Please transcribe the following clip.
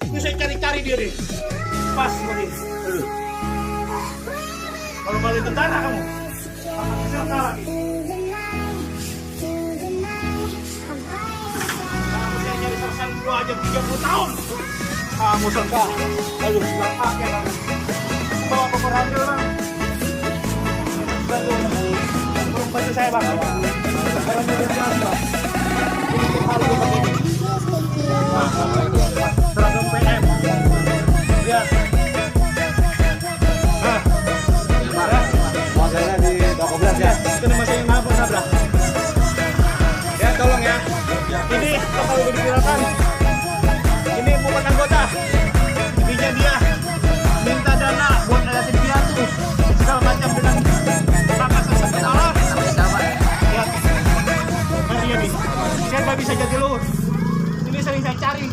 Ini saya cari-cari dia nih. Pas begini. Kalau balik tentara kamu, akan kesana lagi. Kamu saya nyari sersan dua aja 30 tahun. Kamu serka, lalu nggak pakai kamu. Bawa pemeran dulu bang. Belum baju saya bang. Kalau mau jalan bang. Ini harus begini. Seragam PM. Ya. Modelnya di toko belas ya. Itu nih masih nabung nabrak. Ya tolong ya. Ini kalau udah dipirakan, ini bukan anggota. Intinya dia minta dana buat ngeliatin piatu segala macam dengan kakak sampai salah. Sampai siapa? Ya. Nah dia nih. Saya nggak bisa jadi luhur. Ini sering saya cari.